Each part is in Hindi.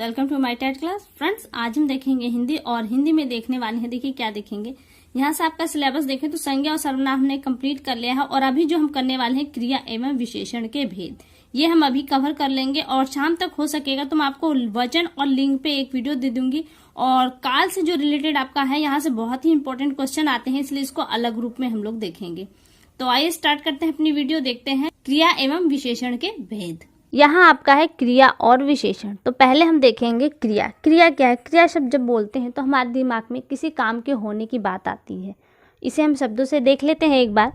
Welcome to my TET class. Friends, आज हम देखेंगे हिंदी और हिंदी में देखने वाले हैं। देखिए क्या देखेंगे, यहाँ से आपका सिलेबस देखें तो संज्ञा और सर्वनाम हमने कंप्लीट कर लिया है और अभी जो हम करने वाले हैं क्रिया एवं विशेषण के भेद, ये हम अभी कवर कर लेंगे और शाम तक हो सकेगा तो मैं आपको वचन और लिंग पे एक वीडियो दे दूंगी। और काल से जो रिलेटेड आपका है, यहाँ से बहुत ही इंपॉर्टेंट क्वेश्चन आते हैं, इसलिए इसको अलग रूप में हम लोग देखेंगे। तो आइए स्टार्ट करते हैं अपनी वीडियो, देखते हैं क्रिया एवं विशेषण के भेद। यहाँ आपका है क्रिया और विशेषण। तो पहले हम देखेंगे क्रिया। क्रिया क्या है? क्रिया शब्द जब बोलते हैं तो हमारे दिमाग में किसी काम के होने की बात आती है। इसे हम शब्दों से देख लेते हैं एक बार।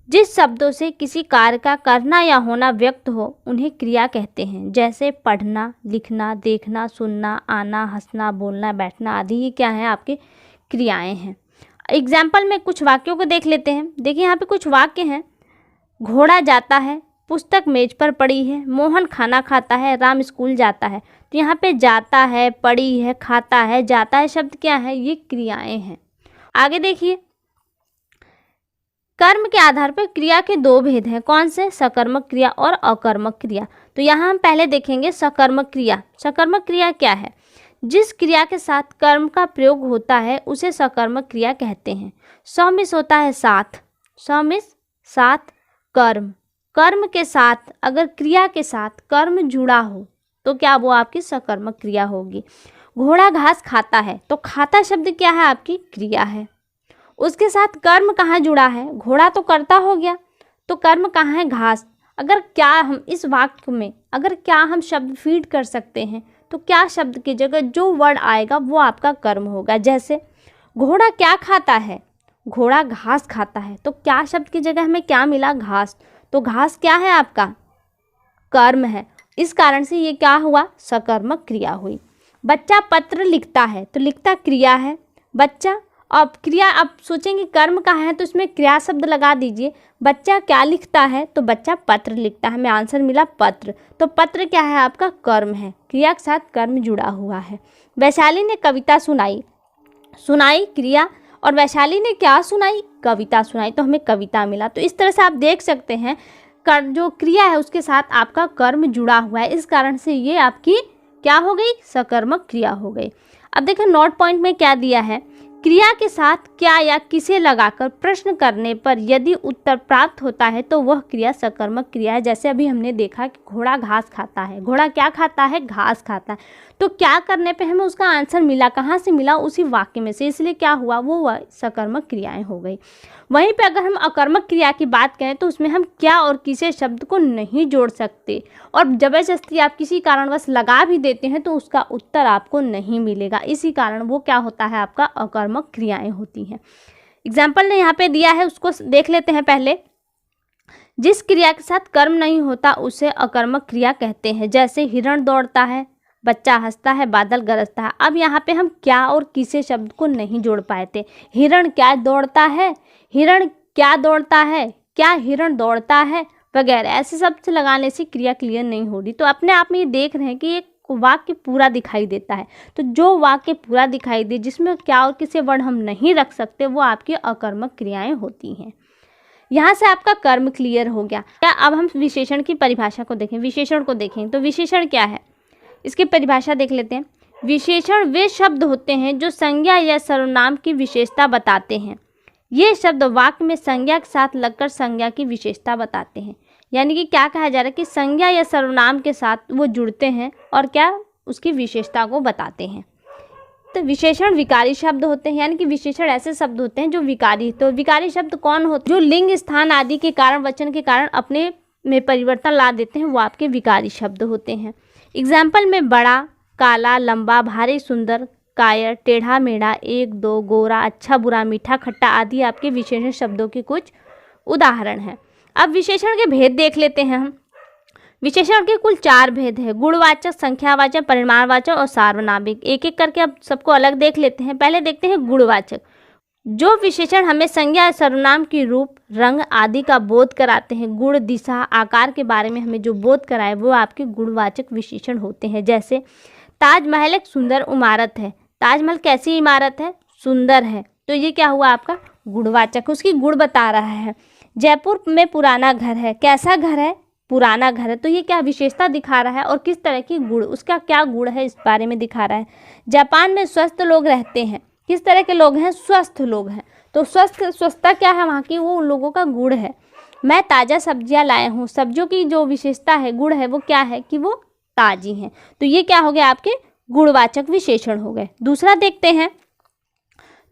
जिस शब्दों से किसी कार्य का करना या होना व्यक्त हो उन्हें क्रिया कहते हैं। जैसे पढ़ना, लिखना, देखना, सुनना, आना, हंसना, बोलना, बैठना आदि, ये क्या है? आपके क्रियाएं हैं। एग्जाम्पल में कुछ वाक्यों को देख लेते हैं। देखिए यहाँ पे कुछ वाक्य हैं। घोड़ा जाता है, पुस्तक मेज पर पड़ी है, मोहन खाना खाता है, राम स्कूल जाता है। तो यहाँ पे जाता है, पड़ी है, खाता है, जाता है शब्द क्या है? ये क्रियाएं हैं। आगे देखिए, कर्म के आधार पर क्रिया के दो भेद हैं। कौन से? सकर्मक क्रिया और अकर्मक क्रिया। तो यहाँ हम पहले देखेंगे सकर्मक क्रिया। सकर्मक क्रिया क्या है? जिस क्रिया के साथ कर्म का प्रयोग होता है उसे सकर्मक क्रिया कहते हैं। सौमिस होता है साथ, सौमिस साथ कर्म। कर्म के साथ अगर क्रिया के साथ कर्म जुड़ा हो तो क्या वो आपकी सकर्मक क्रिया होगी। घोड़ा घास खाता है, तो खाता शब्द क्या है? आपकी क्रिया है। उसके साथ कर्म कहाँ जुड़ा है? घोड़ा तो करता हो गया, तो कर्म कहाँ है? घास। अगर क्या हम इस वाक्य में अगर क्या हम शब्द फीड कर सकते हैं तो क्या शब्द की जगह जो वर्ड आएगा वो आपका कर्म होगा। जैसे घोड़ा क्या खाता है? घोड़ा घास खाता है, तो क्या शब्द की जगह हमें क्या मिला? घास। तो घास क्या है? आपका कर्म है। इस कारण से ये क्या हुआ? सकर्मक क्रिया हुई। बच्चा पत्र लिखता है, तो लिखता क्रिया है बच्चा। अब क्रिया, अब सोचेंगे कर्म का है तो इसमें क्रिया शब्द लगा दीजिए। बच्चा क्या लिखता है? तो बच्चा पत्र लिखता है। हमें आंसर मिला पत्र। तो पत्र क्या है? आपका कर्म है। क्रिया के साथ कर्म जुड़ा हुआ है। वैशाली ने कविता सुनाई, सुनाई क्रिया, और वैशाली ने क्या सुनाई? कविता सुनाई, तो हमें कविता मिला। तो इस तरह से आप देख सकते हैं जो क्रिया है उसके साथ आपका कर्म जुड़ा हुआ है, इस कारण से ये आपकी क्या हो गई? सकर्मक क्रिया हो गई। अब देखिए नोट पॉइंट में क्या दिया है। क्रिया के साथ क्या या किसे लगाकर प्रश्न करने पर यदि उत्तर प्राप्त होता है तो वह क्रिया सकर्मक क्रिया है। जैसे अभी हमने देखा कि घोड़ा घास खाता है। घोड़ा क्या खाता है? घास खाता है। तो क्या करने पे हमें उसका आंसर मिला? कहाँ से मिला? उसी वाक्य में से। इसलिए क्या हुआ? वो सकर्मक क्रियाएं हो गई। वहीं पे अगर हम अकर्मक क्रिया की बात करें तो उसमें हम क्या और किसे शब्द को नहीं जोड़ सकते, और जबरदस्ती आप किसी कारणवश लगा भी देते हैं तो उसका उत्तर आपको नहीं मिलेगा। इसी कारण वो क्या होता है? आपका अकर्मक क्रियाएं होती हैं। एग्जाम्पल ने यहाँ पे दिया है, उसको देख लेते हैं पहले। जिस क्रिया के साथ कर्म नहीं होता उसे अकर्मक क्रिया कहते हैं। जैसे हिरण दौड़ता है, बच्चा हंसता है, बादल गरजता है। अब यहाँ पे हम क्या और किसे शब्द को नहीं जोड़ पाए थे। हिरण क्या दौड़ता है? हिरण क्या दौड़ता है? क्या हिरण दौड़ता है? वगैरह ऐसे शब्द लगाने से क्रिया क्लियर नहीं हो रही। तो अपने आप में ये देख रहे हैं कि एक वाक्य पूरा दिखाई देता है। तो जो वाक्य पूरा दिखाई दे जिसमें क्या और किसे वर्ड हम नहीं रख सकते वो आपकी अकर्मक क्रियाएं होती हैं। यहाँ से आपका कर्म क्लियर हो गया। क्या अब हम विशेषण की परिभाषा को देखें, विशेषण को देखें। तो विशेषण क्या है, इसकी परिभाषा देख लेते हैं। विशेषण वे शब्द होते हैं जो संज्ञा या सर्वनाम की विशेषता बताते हैं। ये शब्द वाक्य में संज्ञा के साथ लगकर संज्ञा की विशेषता बताते हैं। यानी कि क्या कहा जा रहा है कि संज्ञा या सर्वनाम के साथ वो जुड़ते हैं और क्या उसकी विशेषता को बताते हैं। तो विशेषण विकारी शब्द होते हैं, यानी कि विशेषण ऐसे शब्द होते हैं जो विकारी। तो विकारी शब्द कौन होते हैं? जो लिंग, स्थान आदि के कारण, वचन के कारण अपने में परिवर्तन ला देते हैं, वो आपके विकारी शब्द होते हैं। एग्जाम्पल में बड़ा, काला, लंबा, भारी, सुंदर, कायर, टेढ़ा मेढ़ा, एक दो, गोरा, अच्छा बुरा, मीठा खट्टा आदि आपके विशेषण शब्दों के कुछ उदाहरण हैं। अब विशेषण के भेद देख लेते हैं हम। विशेषण के कुल 4 भेद हैं: गुणवाचक, संख्यावाचक, परिमाणवाचक और सार्वनामिक। एक एक करके अब सबको अलग देख लेते हैं। पहले देखते हैं गुणवाचक। जो विशेषण हमें संज्ञा या सर्वनाम की रूप, रंग आदि का बोध कराते हैं, गुण, दिशा, आकार के बारे में हमें जो बोध कराए वो आपके गुणवाचक विशेषण होते हैं। जैसे ताजमहल एक सुंदर इमारत है। ताजमहल कैसी इमारत है? सुंदर है। तो ये क्या हुआ? आपका गुणवाचक, उसकी गुण बता रहा है। जयपुर में पुराना घर है। कैसा घर है? पुराना घर है। तो ये क्या विशेषता दिखा रहा है और किस तरह की गुण, उसका क्या गुण है इस बारे में दिखा रहा है। जापान में स्वस्थ लोग रहते हैं। किस तरह के लोग हैं? स्वस्थ लोग हैं। तो स्वस्थता क्या है वहाँ की? वो उन लोगों का गुण है। मैं ताज़ा सब्जियां लाया हूँ। सब्जियों की जो विशेषता है, गुण है, वो क्या है कि वो ताज़ी हैं। तो ये क्या हो गया? आपके गुणवाचक विशेषण हो गए। दूसरा देखते हैं।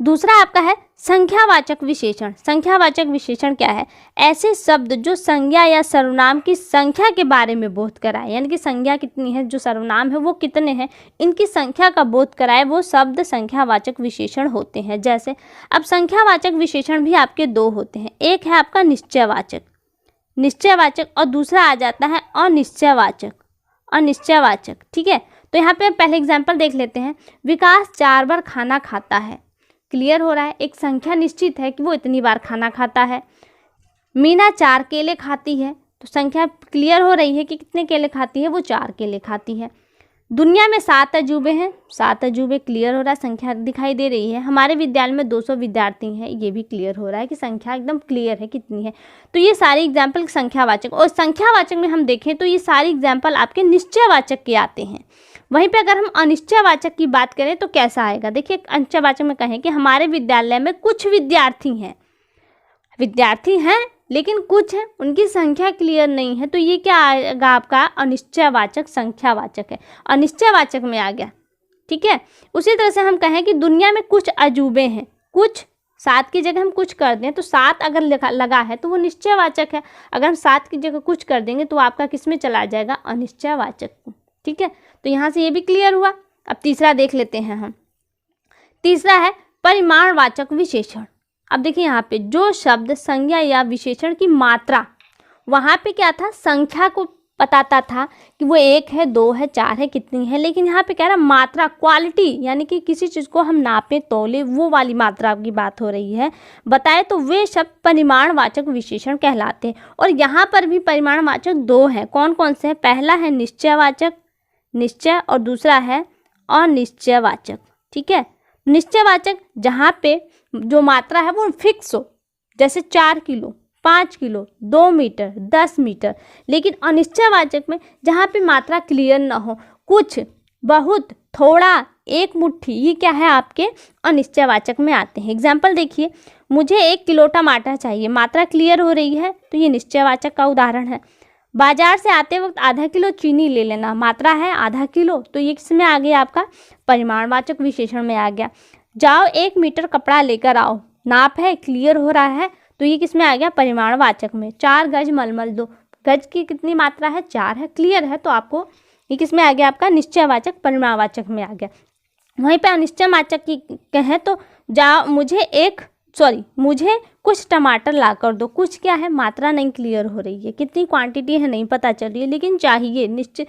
दूसरा आपका है संख्यावाचक विशेषण। संख्यावाचक विशेषण क्या है? ऐसे शब्द जो संज्ञा या सर्वनाम की संख्या के बारे में बोध कराए, यानी कि संज्ञा कितनी है, जो सर्वनाम है वो कितने हैं, इनकी संख्या का बोध कराए, वो शब्द संख्यावाचक विशेषण होते हैं। जैसे अब संख्यावाचक विशेषण भी आपके दो होते हैं। एक है आपका निश्चयवाचक, निश्चयवाचक, और दूसरा आ जाता है अनिश्चयवाचक, अनिश्चयवाचक। ठीक है, तो यहाँ पे पहले एग्जाम्पल देख लेते हैं। विकास 4 बार खाना खाता है। क्लियर हो रहा है, एक संख्या निश्चित है कि वो इतनी बार खाना खाता है। मीना 4 केले खाती है, तो संख्या क्लियर हो रही है कि कितने केले खाती है, वो 4 केले खाती है। दुनिया में 7 अजूबे हैं, 7 अजूबे, क्लियर हो रहा है, संख्या दिखाई दे रही है। हमारे विद्यालय में 200 विद्यार्थी हैं, ये भी क्लियर हो रहा है कि संख्या एकदम क्लियर है कितनी है। तो ये सारी एग्जाम्पल संख्यावाचक, और संख्यावाचक में हम देखें तो ये सारी एग्जाम्पल आपके निश्चयवाचक के आते हैं। वहीं पे अगर हम अनिश्चयवाचक की बात करें तो कैसा आएगा? देखिए, अनिश्चयवाचक में कहें कि हमारे विद्यालय में कुछ विद्यार्थी हैं, विद्यार्थी हैं लेकिन कुछ हैं, उनकी संख्या क्लियर नहीं है, तो ये क्या आएगा आपका? अनिश्चयवाचक संख्यावाचक है, अनिश्चयवाचक में आ गया। ठीक है, उसी तरह से हम कहें कि दुनिया में कुछ अजूबे हैं, कुछ 7 की जगह हम कुछ कर दें तो 7 अगर लगा है तो वो निश्चयवाचक है। अगर हम 7 की जगह कुछ कर देंगे तो आपका किस में चला जाएगा? अनिश्चयवाचक। ठीक है, तो यहाँ से ये भी क्लियर हुआ। अब तीसरा देख लेते हैं हम। तीसरा है परिमाणवाचक विशेषण। अब देखिए यहाँ पे जो शब्द संज्ञा या विशेषण की मात्रा, वहाँ पे क्या था? संख्या को बताता था कि वो 1 है, 2 है, 4 है, कितनी है, लेकिन यहाँ पे कह रहा मात्रा, क्वालिटी, यानी कि किसी चीज़ को हम नापे तोले, वो वाली मात्रा की बात हो रही है, बताए, तो वे शब्द परिमाणवाचक विशेषण कहलाते हैं। और यहाँ पर भी परिमाणवाचक 2 हैं। कौन कौन से हैं? पहला है निश्चयवाचक, निश्चय, और दूसरा है अनिश्चयवाचक। ठीक है, निश्चयवाचक जहाँ पे जो मात्रा है वो फिक्स हो, जैसे 4 किलो, 5 किलो, 2 मीटर, 10 मीटर। लेकिन अनिश्चयवाचक में जहाँ पे मात्रा क्लियर ना हो, कुछ, बहुत, थोड़ा, एक मुट्ठी, ये क्या है? आपके अनिश्चयवाचक में आते हैं। एग्जाम्पल देखिए, मुझे 1 किलो टमाटर चाहिए, मात्रा क्लियर हो रही है, तो ये निश्चयवाचक का उदाहरण है। बाजार से आते वक्त आधा किलो चीनी ले लेना, मात्रा है आधा किलो, तो ये किसमें आ गया? आपका परिमाणवाचक विशेषण में आ गया। जाओ 1 मीटर कपड़ा लेकर आओ, नाप है, क्लियर हो रहा है, तो ये किसमें आ गया? परिमाणवाचक में। 4 गज मलमल दो, गज की कितनी मात्रा है? 4 है, क्लियर है, तो आपको ये किसमें आ गया? आपका निश्चयवाचक परिमाणवाचक में आ गया। वहीं पे अनिश्चयवाचक की कहें तो जाओ मुझे कुछ टमाटर ला कर दो। कुछ क्या है? मात्रा नहीं क्लियर हो रही है, कितनी क्वांटिटी है नहीं पता चल रही है, लेकिन चाहिए। निश्चय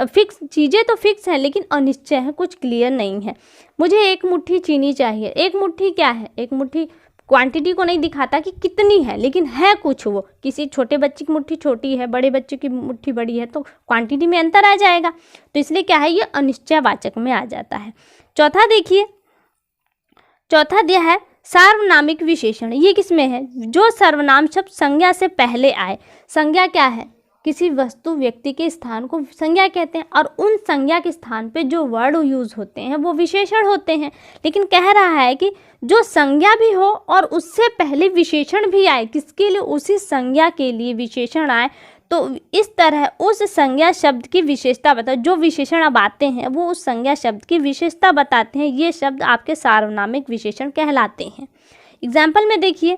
फिक्स चीज़ें तो फिक्स है लेकिन अनिश्चय है, कुछ क्लियर नहीं है। मुझे 1 मुट्ठी चीनी चाहिए। 1 मुट्ठी क्या है? 1 मुट्ठी क्वांटिटी को नहीं दिखाता कि कितनी है, लेकिन है कुछ। वो किसी छोटे बच्चे की मुट्ठी छोटी है, बड़े बच्चे की मुट्ठी बड़ी है, तो क्वांटिटी में अंतर आ जाएगा, तो इसलिए क्या है? ये अनिश्चयवाचक में आ जाता है। चौथा देखिए, चौथा दिया है सार्वनामिक विशेषण। ये किसमें है? जो सर्वनाम शब्द संज्ञा से पहले आए। संज्ञा क्या है? किसी वस्तु, व्यक्ति के स्थान को संज्ञा कहते हैं, और उन संज्ञा के स्थान पे जो वर्ड यूज होते हैं वो विशेषण होते हैं। लेकिन कह रहा है कि जो संज्ञा भी हो और उससे पहले विशेषण भी आए, किसके लिए? उसी संज्ञा के लिए विशेषण आए, तो इस तरह उस संज्ञा शब्द की विशेषता बता, जो विशेषण अब आते हैं वो उस संज्ञा शब्द की विशेषता बताते हैं। ये शब्द आपके सार्वनामिक विशेषण कहलाते हैं। एग्जाम्पल में देखिए,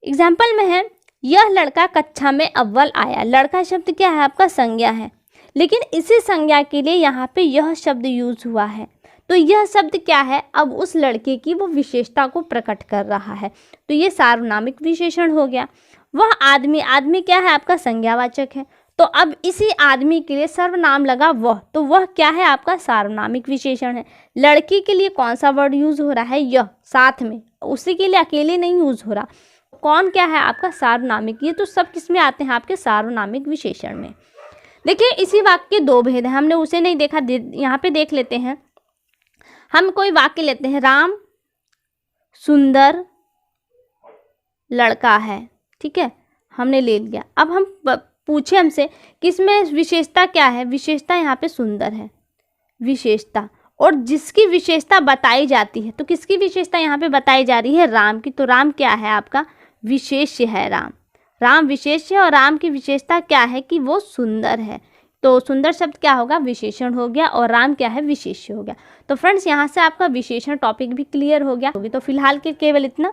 एग्जाम्पल में है यह लड़का कक्षा में अव्वल आया। लड़का शब्द क्या है? आपका संज्ञा है, लेकिन इसी संज्ञा के लिए यहाँ पे यह शब्द यूज हुआ है, तो यह शब्द क्या है? अब उस लड़के की वो विशेषता को प्रकट कर रहा है, तो ये सार्वनामिक विशेषण हो गया। वह आदमी, आदमी क्या है? आपका संज्ञावाचक है, तो अब इसी आदमी के लिए सर्वनाम लगा वह, तो वह क्या है? आपका सार्वनामिक विशेषण है। लड़की के लिए कौन सा वर्ड यूज हो रहा है? यह, साथ में, उसी के लिए अकेले नहीं यूज हो रहा। कौन क्या है? आपका सार्वनामिक। ये तो सब किस में आते हैं? आपके सार्वनामिक विशेषण में। देखिए, इसी वाक्य के 2 भेद हैं, हमने उसे नहीं देखा, यहाँ पे देख लेते हैं। हम कोई वाक्य लेते हैं, राम सुंदर लड़का है, ठीक है, हमने ले लिया। अब हम पूछे हमसे कि इसमें विशेषता क्या है, विशेषता यहाँ पे सुंदर है, विशेषता, और जिसकी विशेषता बताई जाती है, तो किसकी विशेषता यहाँ पे बताई जा रही है, राम की। तो राम क्या है आपका, विशेष्य है राम, राम विशेष्य है और राम की विशेषता क्या है कि वो सुंदर है। तो सुंदर शब्द क्या होगा, विशेषण हो गया, और राम क्या है, विशेष्य हो गया। तो फ्रेंड्स यहाँ से आपका विशेषण टॉपिक भी क्लियर हो गया होगी। तो फिलहाल के केवल इतना,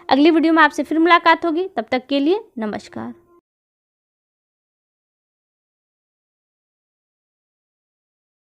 अगली वीडियो में आपसे फिर मुलाकात होगी, तब तक के लिए नमस्कार।